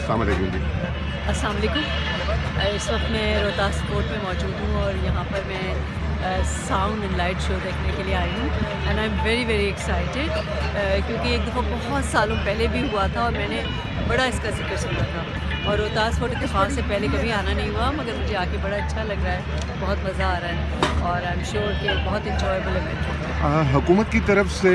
السلام علیکم جی. السلام علیکم. اس وقت میں روہتاس فورٹ میں موجود ہوں اور یہاں پر میں ساؤنڈ اینڈ لائٹ شو دیکھنے کے لیے آئی ہوں. And I am very very excited کیونکہ ایک دفعہ بہت سالوں پہلے بھی ہوا تھا اور میں نے بڑا اس کا ذکر سنا تھا اور روہتاس فورٹ اتفاق سے پہلے کبھی آنا نہیں ہوا مگر مجھے آ کے بڑا اچھا لگ رہا ہے, بہت مزہ آ رہا ہے اور آئی ایم شیور کہ بہت انجوائبل ایونٹ ہے. حکومت کی طرف سے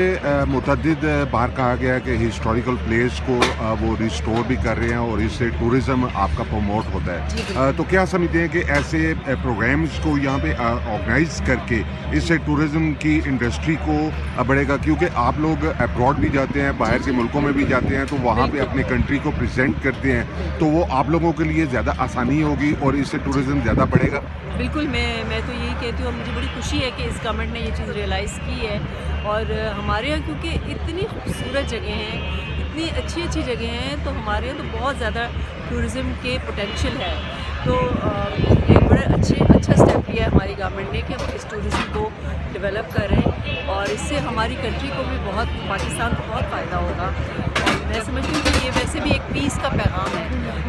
متعدد بار کہا گیا کہ ہسٹوریکل پلیس کو وہ ریسٹور بھی کر رہے ہیں اور اس سے ٹورزم آپ کا پروموٹ ہوتا ہے, تو کیا سمجھتے ہیں کہ ایسے پروگرامز کو یہاں پہ آرگنائز کر کے اس سے ٹورزم کی انڈسٹری کو بڑھے گا, کیونکہ آپ لوگ ابراڈ بھی جاتے ہیں, باہر کے ملکوں میں بھی جاتے ہیں, تو وہاں پہ اپنے کنٹری کو پریزنٹ کرتے ہیں, تو وہ آپ لوگوں کے لیے زیادہ آسانی ہوگی اور اس سے ٹورزم زیادہ بڑھے گا. بالکل, میں تو یہی کہتی ہوں اور مجھے بڑی خوشی ہے کہ اس گورنمنٹ نے یہ چیز ریئلائز کی ہے اور ہمارے یہاں کیونکہ اتنی خوبصورت جگہیں ہیں, اتنی اچھی اچھی جگہیں ہیں, تو ہمارے یہاں تو بہت زیادہ ٹورزم کے پوٹینشیل ہے. تو ایک بڑا اچھا اسٹیپ لیا ہے ہماری گورنمنٹ نے کہ ہم اس ٹورزم کو ڈیولپ کر رہے ہیں اور اس سے ہماری کنٹری کو بھی بہت, پاکستان کو بہت فائدہ ہوگا. اور میں سمجھتی ہوں کہ یہ ویسے بھی ایک پیس کا پیغام ہے,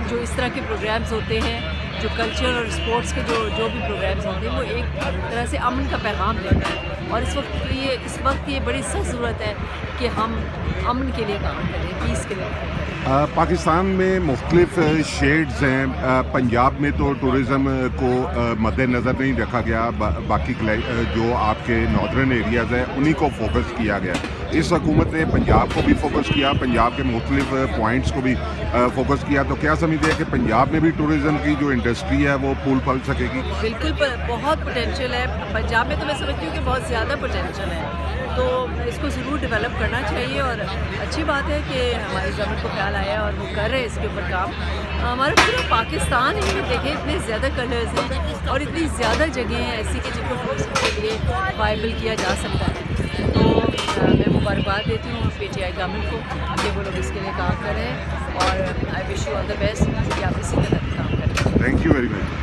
جو اس طرح کے پروگرامز ہوتے ہیں, جو کلچر اور اسپورٹس کے جو بھی پروگرامز ہوتے ہیں, وہ ایک طرح سے امن کا پیغام دیتے ہیں اور اس وقت یہ بڑی سخت ضرورت ہے کہ ہم امن کے لیے کام کریں, پیس کے لیے کام کریں. پاکستان میں مختلف شیڈز ہیں, پنجاب میں تو ٹورزم کو مد نظر نہیں رکھا گیا, باقی جو آپ کے ناردرن ایریاز ہیں انہی کو فوکس کیا گیا. اس حکومت نے پنجاب کو بھی فوکس کیا, پنجاب کے مختلف پوائنٹس کو بھی فوکس کیا, تو کیا سمجھتے ہیں کہ پنجاب میں بھی ٹورزم کی جو انڈسٹری ہے وہ پھول پھل سکے گی؟ بالکل, بہت پوٹینشیل ہے پنجاب میں, تو میں سمجھتی ہوں کہ بہت زیادہ پوٹینشیل ہے, تو اس کو ضرور ڈیولپ کرنا چاہیے. اور اچھی بات ہے کہ ہماری گورنمنٹ کو خیال آیا اور وہ کر رہے ہیں اس کے اوپر کام. ہمارا پورا پاکستان ہی میں دیکھیں اتنے زیادہ کلرز ہیں اور اتنی زیادہ جگہیں ہیں ایسی کہ جن کو ٹورزم کے لیے وائبل کیا جا سکتا ہے. تو میں مبارکباد دیتی ہوں پی ٹی آئی گورنمنٹ کو کہ وہ لوگ اس کے لیے کام کریں اور آئی wish you all the best کہ آپ اسی طرح کام کریں. Thank you very much.